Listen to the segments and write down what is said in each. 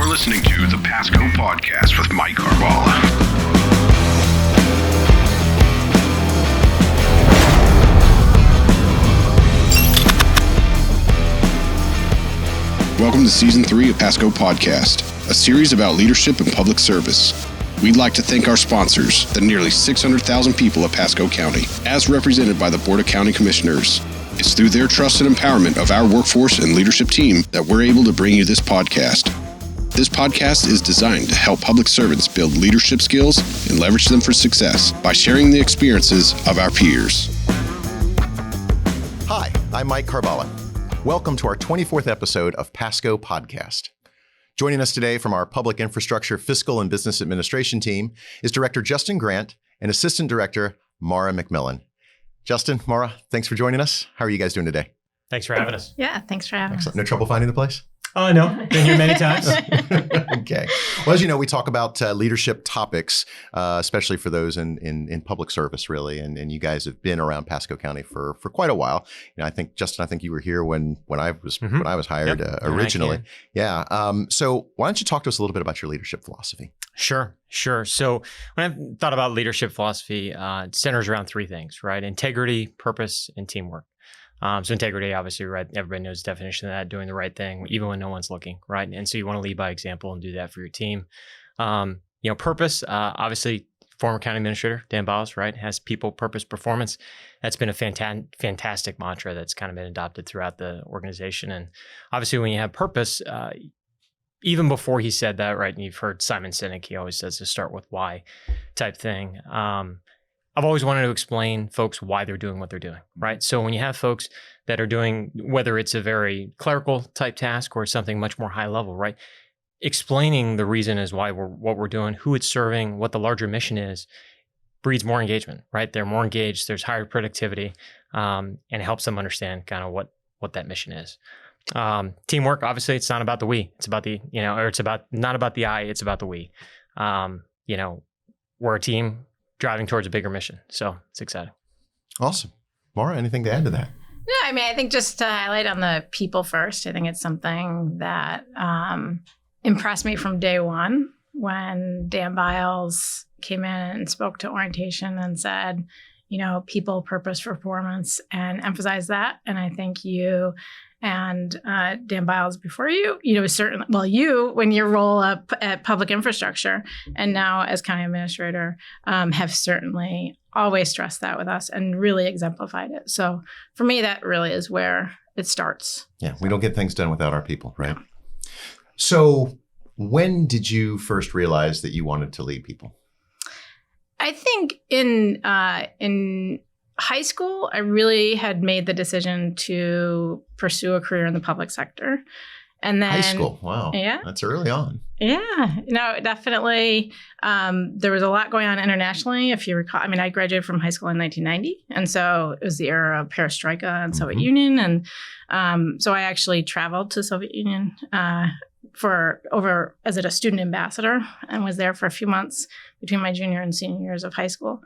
You're listening to the Pasco Podcast with Mike Carballa. Welcome to Season 3 of Pasco Podcast, a series about leadership and public service. We'd like to thank our sponsors, the nearly 600,000 people of Pasco County, as represented by the Board of County Commissioners. It's through their trust and empowerment of our workforce and leadership team that we're able to bring you this podcast. This podcast is designed to help public servants build leadership skills and leverage them for success by sharing the experiences of our peers. Hi, I'm Mike Carballa. Welcome to our 24th episode of Pasco Podcast. Joining us today from our Public Infrastructure, Fiscal, and Business Administration team is Director Justin Grant and Assistant Director Maura McMillan. Justin, Maura, thanks for joining us. How are you guys doing today? Thanks for having us. Yeah, thanks for having us. No trouble finding the place? Oh, no. Been here many times. Okay. Well, as you know, we talk about leadership topics, especially for those in public service, really. And you guys have been around Pasco County for quite a while. You know, I think, Justin, I think you were here when I was hired originally. Yeah. So why don't you talk to us a little bit about your leadership philosophy? Sure. So when I've thought about leadership philosophy, it centers around three things, right? Integrity, purpose, and teamwork. So integrity, obviously, right? Everybody knows the definition of that, doing the right thing, even when no one's looking, right? And so you want to lead by example and do that for your team. Purpose, obviously, former county administrator, Dan Biles, right? Has people, purpose, performance. That's been a fantastic mantra that's kind of been adopted throughout the organization. And obviously, when you have purpose, even before he said that, right? And you've heard Simon Sinek, he always says to start with why type thing. I've always wanted to explain folks why they're doing what they're doing, right? So when you have folks that are doing, whether it's a very clerical type task or something much more high level, right? Explaining the reason is why what we're doing, who it's serving, what the larger mission is, breeds more engagement, right? They're more engaged, there's higher productivity, and it helps them understand kind of what that mission is. Teamwork, obviously, it's not about the we, it's about the, not about the I, it's about the we. We're a team driving towards a bigger mission. So it's exciting. Awesome. Maura, anything to add to that? No, I think just to highlight on the people first, I think it's something that impressed me from day one when Dan Biles came in and spoke to orientation and said, people, purpose, performance, and emphasize that. And I think you and Dan Biles before you, certainly, when your role up at public infrastructure and now as county administrator, have certainly always stressed that with us and really exemplified it. So for me, that really is where it starts. Yeah, we don't get things done without our people, right? So when did you first realize that you wanted to lead people? I think in high school, I really had made the decision to pursue a career in the public sector. And then high school, wow. Yeah. That's early on. Yeah, definitely. There was a lot going on internationally. If you recall, I graduated from high school in 1990. And so it was the era of perestroika and Soviet Union. And so I actually traveled to Soviet Union as a student ambassador and was there for a few months between my junior and senior years of high school.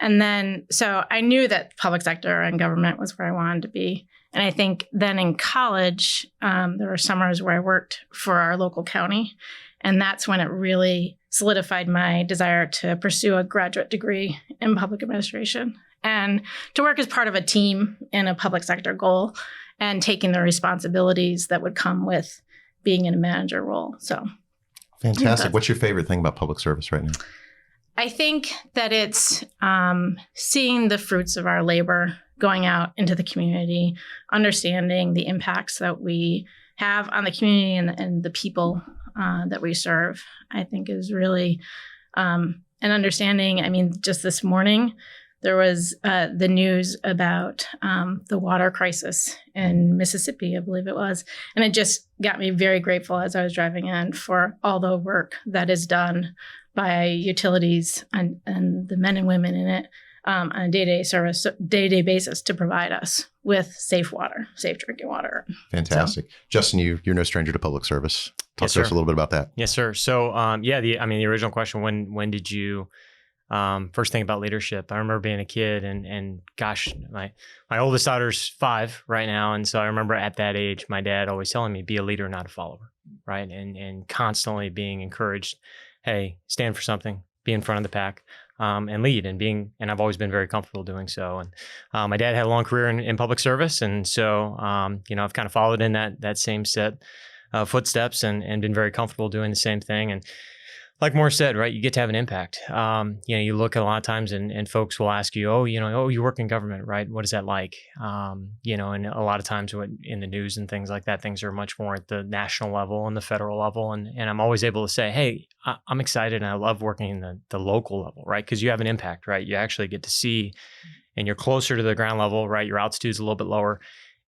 And then, so I knew that public sector and government was where I wanted to be. And I think then in college, there were summers where I worked for our local county. And that's when it really solidified my desire to pursue a graduate degree in public administration and to work as part of a team in a public sector goal and taking the responsibilities that would come with being in a manager role. So fantastic. What's your favorite thing about public service right now? I think that it's seeing the fruits of our labor going out into the community, understanding the impacts that we have on the community and the people that we serve, I think is really an understanding. Just this morning, there was the news about the water crisis in Mississippi, I believe it was. And it just got me very grateful as I was driving in for all the work that is done by utilities and the men and women in it on a day-to-day basis to provide us with safe drinking water. Fantastic. So, Justin, you're no stranger to public service. Talk to us a little bit about that. Yes, sir. So, the original question, when did you first think about leadership? I remember being a kid and gosh, my oldest daughter's 5 right now. And so I remember at that age, my dad always telling me, be a leader, not a follower. right? And constantly being encouraged, hey, stand for something, be in front of the pack, and lead, and I've always been very comfortable doing so. And my dad had a long career in public service, and so I've kind of followed in that same set of footsteps and been very comfortable doing the same thing. And like Maura said, right, you get to have an impact. You look at a lot of times and folks will ask you, you work in government, right? What is that like? And a lot of times in the news and things like that, things are much more at the national level and the federal level. And I'm always able to say, hey, I'm excited and I love working in the local level, right? Because you have an impact, right? You actually get to see, and you're closer to the ground level, right? Your altitude is a little bit lower.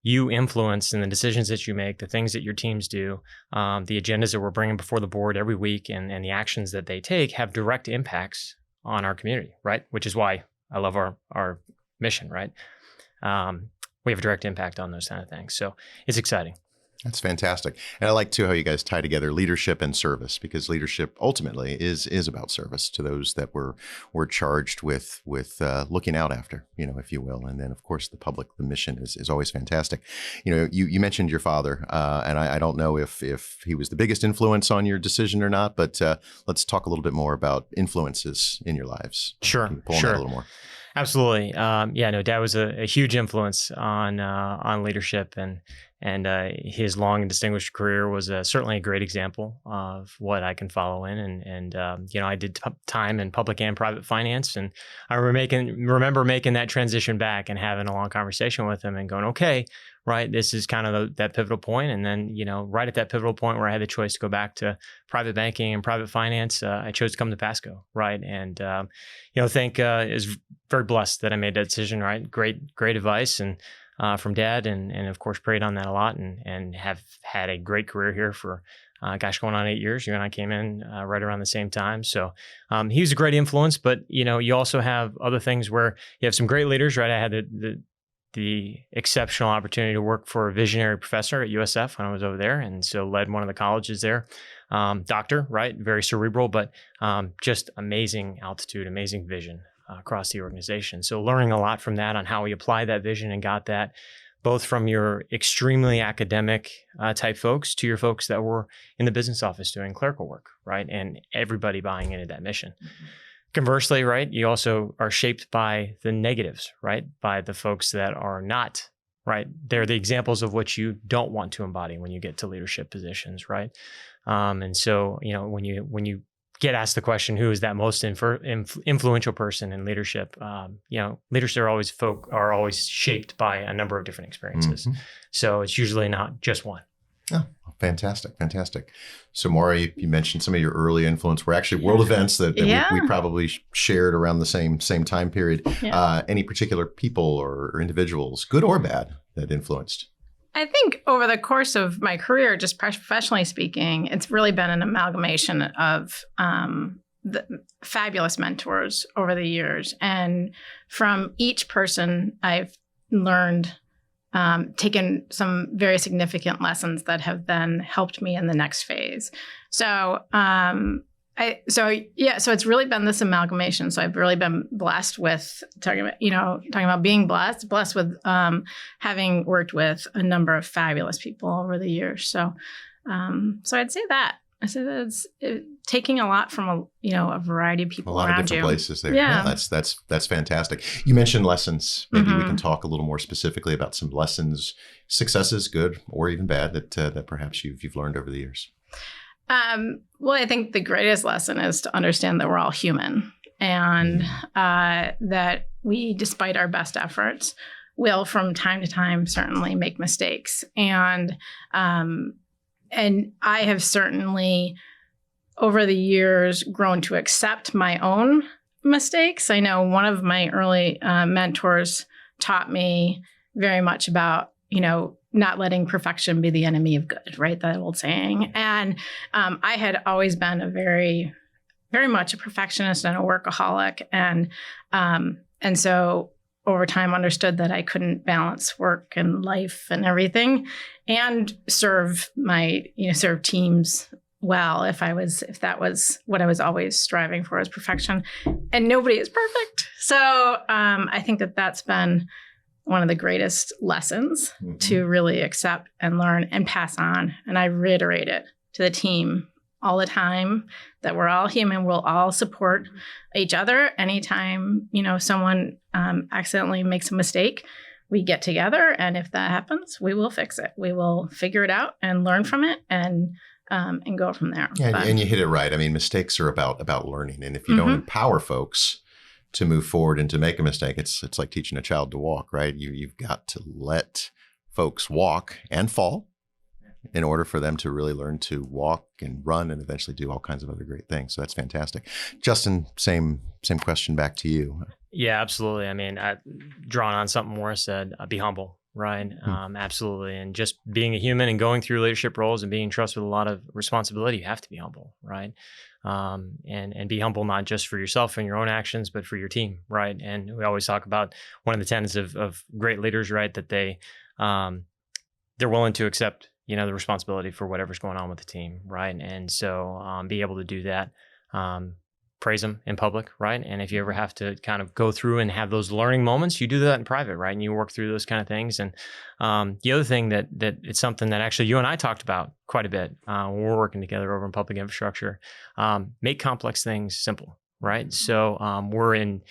You influence in the decisions that you make, the things that your teams do, the agendas that we're bringing before the board every week, and the actions that they take have direct impacts on our community, right? Which is why I love our mission, right? We have a direct impact on those kind of things. So it's exciting. That's fantastic. And I like too how you guys tie together leadership and service, because leadership ultimately is about service to those that we're charged with looking out after, if you will. And then of course the mission is always fantastic. You mentioned your father, and I don't know if he was the biggest influence on your decision or not, but let's talk a little bit more about influences in your lives. Sure. Can you pull on that a little more? Absolutely. Dad was a huge influence on leadership, and his long and distinguished career was certainly a great example of what I can follow in. And I did time in public and private finance, and I remember making that transition back and having a long conversation with him and going, okay, right, this is kind of that pivotal point. And then, right at that pivotal point where I had the choice to go back to private banking and private finance, I chose to come to Pasco, right? And, think is very blessed that I made that decision, right? Great advice and from Dad, and of course prayed on that a lot, and have had a great career here for going on 8 years. You and I came in right around the same time. So he was a great influence, but you also have other things where you have some great leaders, right? I had the exceptional opportunity to work for a visionary professor at USF when I was over there, and so led one of the colleges there. Doctor, right? Very cerebral, but just amazing altitude, amazing vision across the organization. So learning a lot from that on how we apply that vision and got that both from your extremely academic type folks to your folks that were in the business office doing clerical work, right? And everybody buying into that mission. Mm-hmm. Conversely, right, you also are shaped by the negatives, right? By the folks that are not, right? They're the examples of what you don't want to embody when you get to leadership positions, right? And so, when you get asked the question, who is that most influential person in leadership? Leaders are always shaped by a number of different experiences. Mm-hmm. So it's usually not just one. Oh, fantastic. So Maura, you mentioned some of your early influence were actually world events that we probably shared around the same time period. Yeah. Any particular people or individuals, good or bad, that influenced? I think over the course of my career, just professionally speaking, it's really been an amalgamation of the fabulous mentors over the years. And from each person, I've learned, taken some very significant lessons that have then helped me in the next phase. So it's really been this amalgamation. So I've really been blessed with talking about being blessed with having worked with a number of fabulous people over the years. So I'd say that. I say that it's taking a lot from a variety of people around you. A lot of different places there. Yeah, that's fantastic. You mentioned lessons. Maybe we can talk a little more specifically about some lessons, successes, good or even bad, that perhaps you've learned over the years. Well, I think the greatest lesson is to understand that we're all human, and that we, despite our best efforts, will from time to time certainly make mistakes. And I have certainly over the years grown to accept my own mistakes. I know one of my early mentors taught me very much about, not letting perfection be the enemy of good, right? That old saying. And I had always been a very, very much a perfectionist and a workaholic. And so over time understood that I couldn't balance work and life and everything and serve teams well if that was what I was always striving for, as perfection. And nobody is perfect. So I think that's been one of the greatest lessons to really accept and learn and pass on. And I reiterate it to the team all the time, that we're all human. We'll all support each other. Anytime, someone accidentally makes a mistake, we get together. And if that happens, we will fix it. We will figure it out and learn from it and go from there. And you hit it right. I mean, mistakes are about learning. And if you don't empower folks to move forward and to make a mistake, it's like teaching a child to walk, right? You've got to let folks walk and fall in order for them to really learn to walk and run and eventually do all kinds of other great things. So that's fantastic. Justin, same question back to you. Yeah, absolutely. I mean, drawing on something Maura said, be humble, right? Absolutely. And just being a human and going through leadership roles and being trusted with a lot of responsibility, you have to be humble, right? And be humble, not just for yourself and your own actions, but for your team, right? And we always talk about one of the tenets of great leaders, right? That they're willing to accept the responsibility for whatever's going on with the team, right? And so be able to do that, praise them in public, right? And if you ever have to kind of go through and have those learning moments, you do that in private, right? And you work through those kind of things. And the other thing that it's something that actually you and I talked about quite a bit when we're working together over in public infrastructure, make complex things simple, right? So we're in,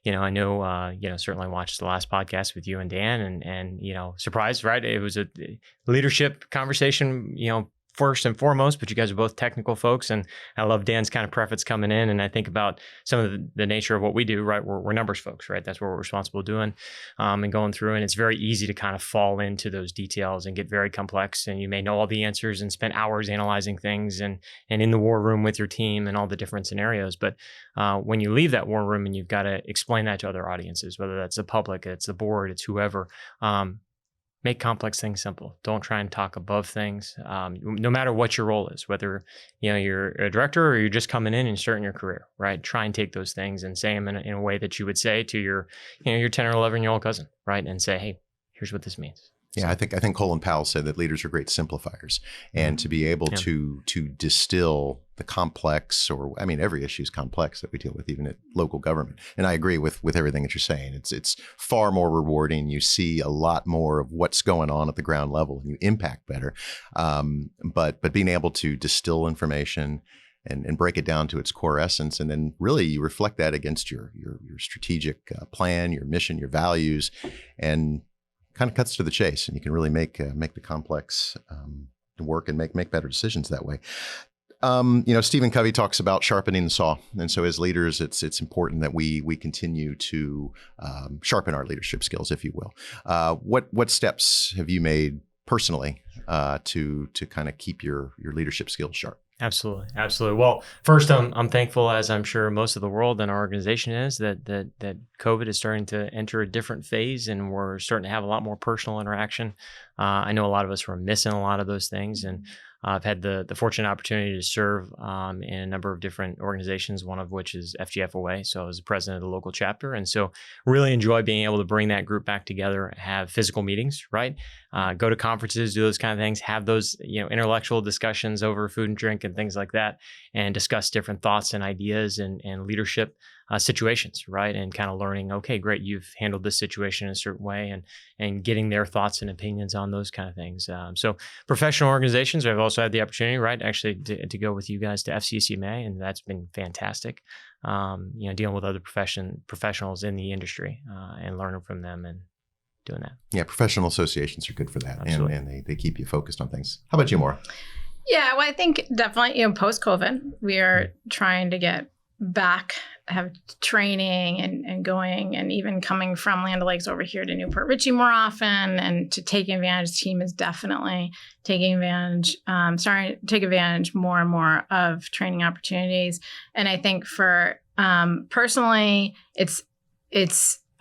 I know, certainly watched the last podcast with you and Dan and surprised, right? It was a leadership conversation, first and foremost, but you guys are both technical folks. And I love Dan's kind of preface coming in. And I think about some of the nature of what we do, right? We're numbers folks, right? That's what we're responsible doing and going through. And it's very easy to kind of fall into those details and get very complex. And you may know all the answers and spend hours analyzing things and in the war room with your team and all the different scenarios. But when you leave that war room and you've got to explain that to other audiences, whether that's the public, it's the board, it's whoever, make complex things simple. Don't try and talk above things, no matter what your role is, whether you're a director or you're just coming in and starting your career, right? Try and take those things and say them in a way that you would say to your 10 or 11-year-old cousin, right? And say, hey, here's what this means. Yeah, I think Colin Powell said that leaders are great simplifiers, and to be able to distill the complex, every issue is complex that we deal with, even at local government. And I agree with everything that you're saying. It's far more rewarding. You see a lot more of what's going on at the ground level, and you impact better. But being able to distill information and break it down to its core essence, and then really you reflect that against your strategic plan, your mission, your values, and kind of cuts to the chase, and you can really make the complex work and make better decisions that way. Stephen Covey talks about sharpening the saw, and so as leaders, it's important that we continue to sharpen our leadership skills, if you will. What steps have you made personally to kind of keep your leadership skills sharp? Absolutely. Well, first, I'm thankful, as I'm sure most of the world and our organization is, that COVID is starting to enter a different phase, and we're starting to have a lot more personal interaction. I know a lot of us were missing a lot of those things, and I've had the fortunate opportunity to serve in a number of different organizations, one of which is FGFOA. So I was the president of the local chapter. And so really enjoy being able to bring that group back together, have physical meetings, right? Go to conferences, do those kind of things, have those, intellectual discussions over food and drink and things like that, and discuss different thoughts and ideas and leadership situations, right? And kind of learning, okay, great, you've handled this situation in a certain way, and getting their thoughts and opinions on those kind of things. So professional organizations, I've also had the opportunity, right, actually to go with you guys to FCCMA, and that's been fantastic. Dealing with other professionals in the industry and learning from them and doing that. Yeah, professional associations are good for that, and they keep you focused on things. How about you, Maura? Yeah, well, I think definitely, post-COVID, we are trying to get back, have training and going, and even coming from Land O'Lakes over here to Newport Richey more often, and to take advantage. The team is definitely taking advantage, starting to take advantage more and more of training opportunities. And I think for personally, I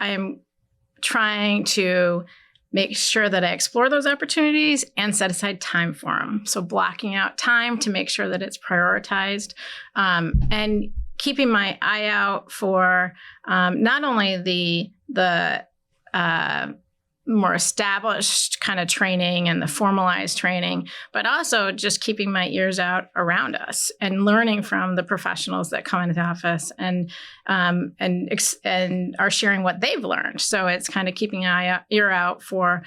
am trying to make sure that I explore those opportunities and set aside time for them. So blocking out time to make sure that it's prioritized, and keeping my eye out for not only the more established kind of training and the formalized training, but also just keeping my ears out around us and learning from the professionals that come into the office and are sharing what they've learned. So it's kind of keeping an ear out for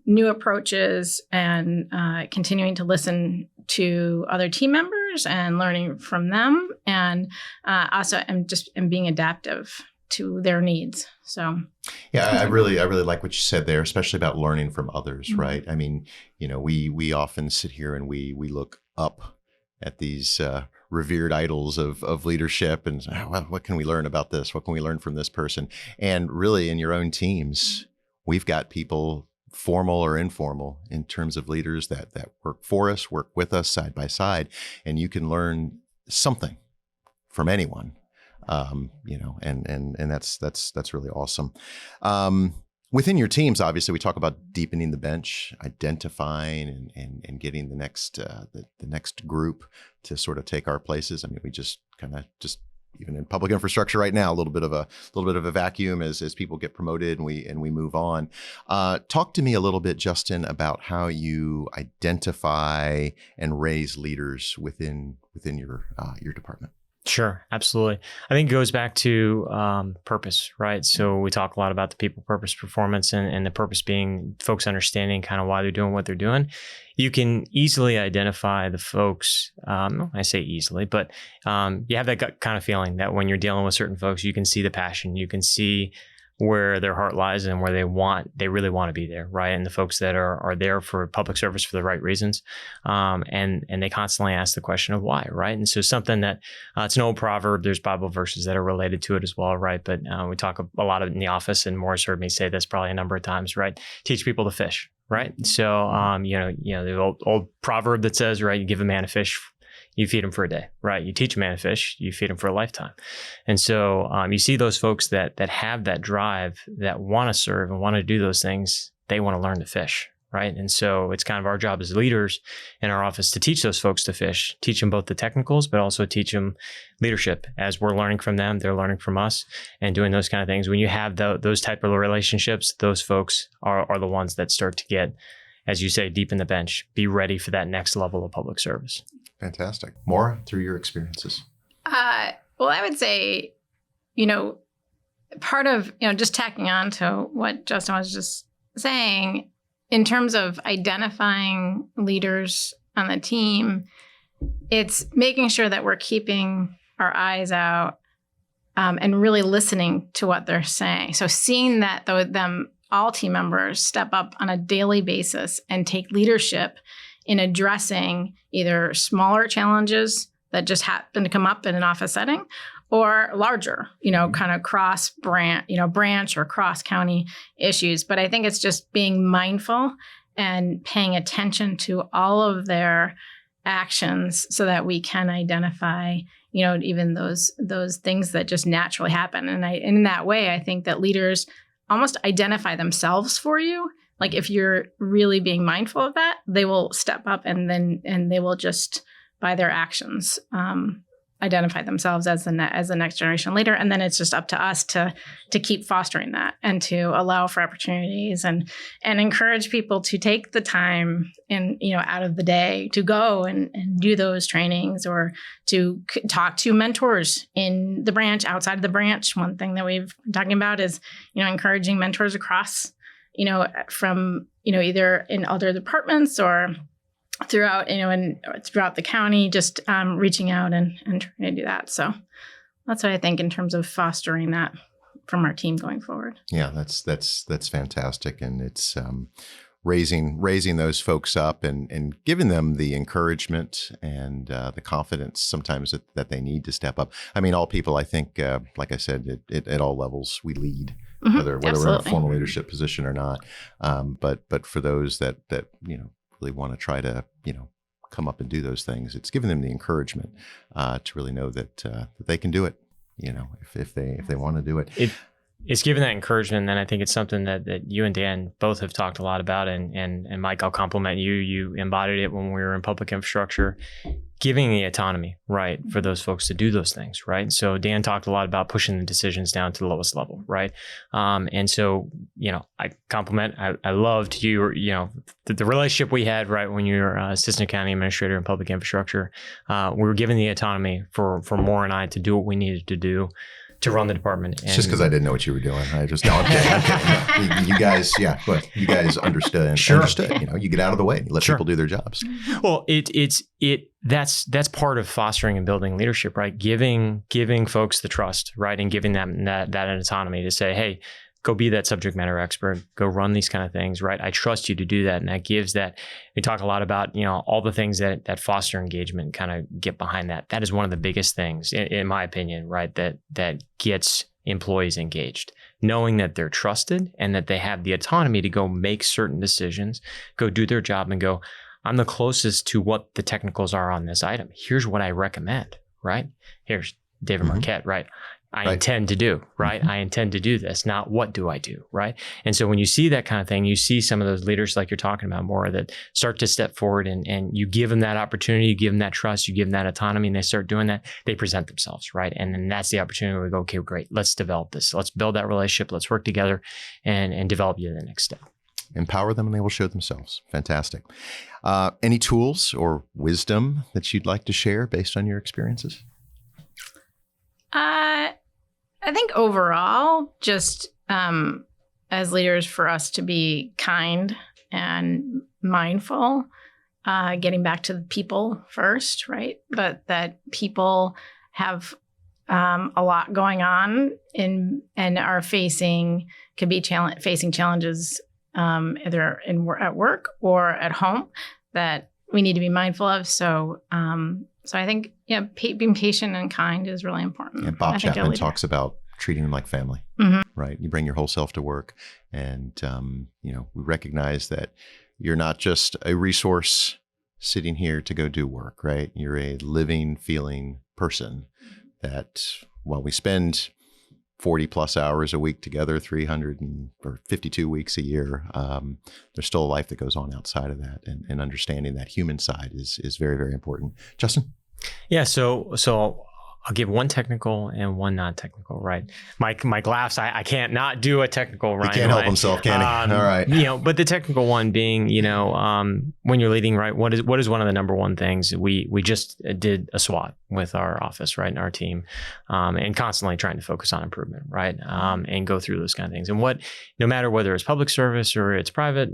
new approaches and continuing to listen to other team members and learning from them, and also am being adaptive to their needs. So yeah, I really like what you said there, especially about learning from others, Mm-hmm. right? I mean, we often sit here and we look up at these revered idols of leadership, and well, what can we learn about this? What can we learn from this person? And really, in your own teams, we've got people, formal or informal, in terms of leaders that work for us, work with us side by side, and you can learn something from anyone. And that's really awesome. Within your teams, obviously, we talk about deepening the bench, identifying and getting the next group to sort of take our places. I mean, we just even in public infrastructure right now, a little bit of a vacuum as people get promoted and we move on. Talk to me a little bit, Justin, about how you identify and raise leaders within your department. Sure, absolutely. I think it goes back to purpose, right? So we talk a lot about the people, purpose, performance, and the purpose being folks understanding kind of why they're doing what they're doing. You can easily identify the folks, I say easily, but you have that gut kind of feeling that when you're dealing with certain folks, you can see the passion, you can see where their heart lies and where they really want to be there, right? And the folks that are there for public service for the right reasons, and they constantly ask the question of why, right? And so something that it's an old proverb. There's Bible verses that are related to it as well, right? But we talk a lot in the office, and Maura's heard me say this probably a number of times, right? Teach people to fish, right? So the old proverb that says, right, you give a man a fish, you feed them for a day, right? You teach a man to fish, you feed them for a lifetime. And so you see those folks that have that drive, that want to serve and want to do those things, they want to learn to fish, right? And so it's kind of our job as leaders in our office to teach those folks to fish, teach them both the technicals, but also teach them leadership. As we're learning from them, they're learning from us and doing those kind of things. When you have those type of relationships, those folks are the ones that start to get, as you say, deep in the bench, be ready for that next level of public service. Fantastic. Maura, through your experiences. Well, I would say, part of, just tacking on to what Justin was just saying, in terms of identifying leaders on the team, it's making sure that we're keeping our eyes out and really listening to what they're saying. So seeing that all team members step up on a daily basis and take leadership in addressing either smaller challenges that just happen to come up in an office setting, or larger, kind of cross branch or cross county issues. But I think it's just being mindful and paying attention to all of their actions so that we can identify, even those things that just naturally happen. And in that way, I think that leaders almost identify themselves for you. Like if you're really being mindful of that, they will step up and they will just, by their actions, identify themselves as the next generation leader. And then it's just up to us to keep fostering that and to allow for opportunities and encourage people to take the time out of the day to go and do those trainings, or to talk to mentors in the branch, outside of the branch. One thing that we've been talking about is, encouraging mentors across, from, either in other departments or throughout, throughout the county, just reaching out and trying to do that. So that's what I think in terms of fostering that from our team going forward. Yeah, that's fantastic. And it's raising those folks up and giving them the encouragement and the confidence sometimes that they need to step up. I mean, all people, I think, like I said, at all levels, we lead. Mm-hmm, whether we're in a absolutely. formal leadership position or not. But for those that really want to try to come up and do those things, it's giving them the encouragement to really know that they can do it. If they want to do it. It's given that encouragement, and then I think it's something that you and Dan both have talked a lot about, and Mike, I'll compliment you. You embodied it when we were in public infrastructure, giving the autonomy, right, for those folks to do those things, right? So Dan talked a lot about pushing the decisions down to the lowest level, right? And so, I compliment, I loved you, the relationship we had, right, when you were assistant county administrator in public infrastructure. We were given the autonomy for Maura and I to do what we needed to do to run the department. It's just because I didn't know what you were doing. I'm kidding. No, you guys, but you guys understood. Sure. Understood. You get out of the way. You let people do their jobs. Well, that's part of fostering and building leadership, right? Giving folks the trust, right, and giving them that autonomy to say, hey, go be that subject matter expert, go run these kind of things, right? I trust you to do that. And that gives that, we talk a lot about, all the things that foster engagement, kind of get behind that. That is one of the biggest things, in my opinion, right? That gets employees engaged, knowing that they're trusted and that they have the autonomy to go make certain decisions, go do their job and go, I'm the closest to what the technicals are on this item. Here's what I recommend, right? Here's David Marquette, right? I intend to do, right? I intend to do this, not what do I do, right? And so when you see that kind of thing, you see some of those leaders like you're talking about, Maura, that start to step forward and you give them that opportunity, you give them that trust, you give them that autonomy, and they start doing that, they present themselves, right? And then that's the opportunity where we go, okay, great, let's develop this. Let's build that relationship. Let's work together and develop you to the next step. Empower them and they will show themselves. Fantastic. Any tools or wisdom that you'd like to share based on your experiences? I think overall, just as leaders, for us to be kind and mindful, getting back to the people first, right? But that people have a lot going on and are facing challenges either at work or at home that we need to be mindful of. So I think, being patient and kind is really important. And Bob Chapman talks about treating them like family, right? You bring your whole self to work and, we recognize that you're not just a resource sitting here to go do work, right? You're a living, feeling person that while we spend 40 plus hours a week together, 352 weeks a year. There's still a life that goes on outside of that, and understanding that human side is very, very important. Justin? Yeah. So I'll give one technical and one non-technical, right? Mike laughs. I can't not do a technical, right? He can't help himself, can he? All right. But the technical one being, when you're leading, right? What is one of the number one things? We just did a SWOT with our office, right, and our team, and constantly trying to focus on improvement, right? And go through those kind of things. And no matter whether it's public service or it's private,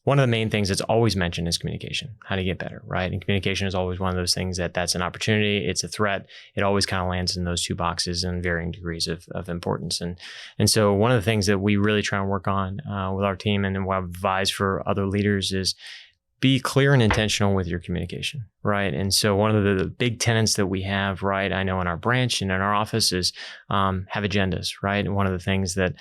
one of the main things that's always mentioned is communication, how to get better, right? And communication is always one of those things that's an opportunity, it's a threat. It always kind of lands in those two boxes in varying degrees of importance. And so one of the things that we really try and work on with our team and what I advise for other leaders is be clear and intentional with your communication, right? And so one of the big tenets that we have, right, I know in our branch and in our office is have agendas, right? And one of the things that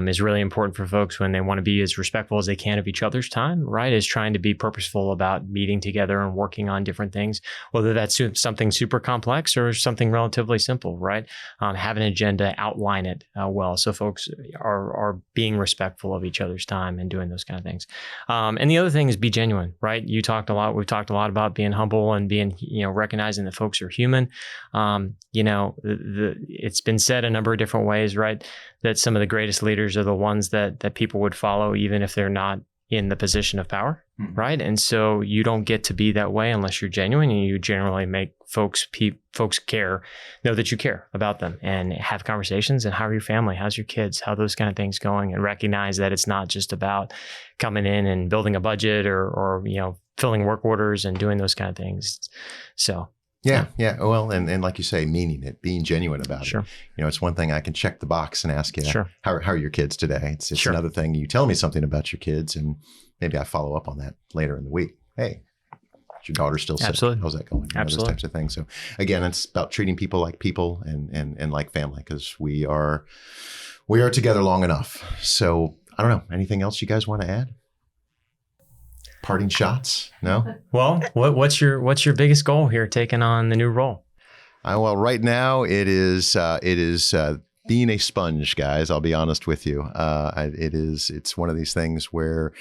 is really important for folks when they want to be as respectful as they can of each other's time, right, is trying to be purposeful about meeting together and working on different things, whether that's something super complex or something relatively simple, right? Have an agenda, outline it well, so folks are being respectful of each other's time and doing those kind of things. And the other thing is be genuine, right? We've talked a lot about being humble and being, recognizing that folks are human. It's been said a number of different ways, right, that some of the greatest leaders are the ones that people would follow, even if they're not in the position of power, right? And so you don't get to be that way unless you're genuine, and you generally make folks know that you care about them and have conversations. And how are your family? How's your kids? How are those kind of things going? And recognize that it's not just about coming in and building a budget or filling work orders and doing those kind of things. So. Yeah. Well, and like you say, meaning it, being genuine about Sure. it. It's one thing I can check the box and ask you, Sure. how are your kids today? It's Sure. another thing you tell me something about your kids, and maybe I follow up on that later in the week. Hey, is your daughter still sick? Absolutely. How's that going? Absolutely. Those types of things. So again, it's about treating people like people and like family, because we are together long enough. So I don't know. Anything else you guys want to add? Parting shots? No? Well, what's your biggest goal here taking on the new role? Well, right now it is being a sponge, guys. I'll be honest with you. It's one of these things where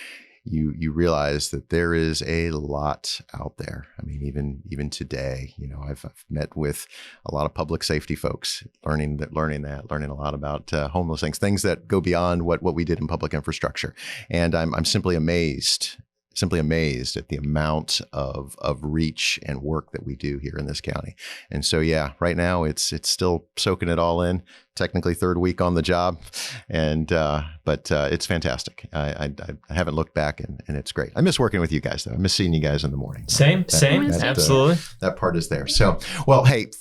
you realize that there is a lot out there. I mean, even today, I've met with a lot of public safety folks, learning a lot about homeless things that go beyond what we did in public infrastructure. And I'm simply amazed simply amazed at the amount of reach and work that we do here in this county. And so, yeah, right now it's still soaking it all in. Technically third week on the job, but it's fantastic. I haven't looked back, and it's great. I miss working with you guys, though. I miss seeing you guys in the morning. Same, absolutely. That part is there. So, well, hey,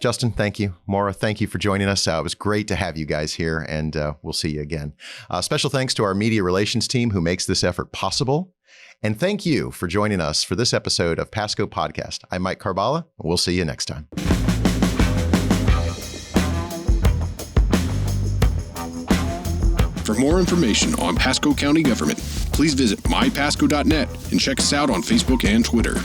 Justin, thank you. Maura, thank you for joining us. It was great to have you guys here, and we'll see you again. Special thanks to our media relations team who makes this effort possible. And thank you for joining us for this episode of Pasco Podcast. I'm Mike Carballa. We'll see you next time. For more information on Pasco County government, please visit mypasco.net and check us out on Facebook and Twitter.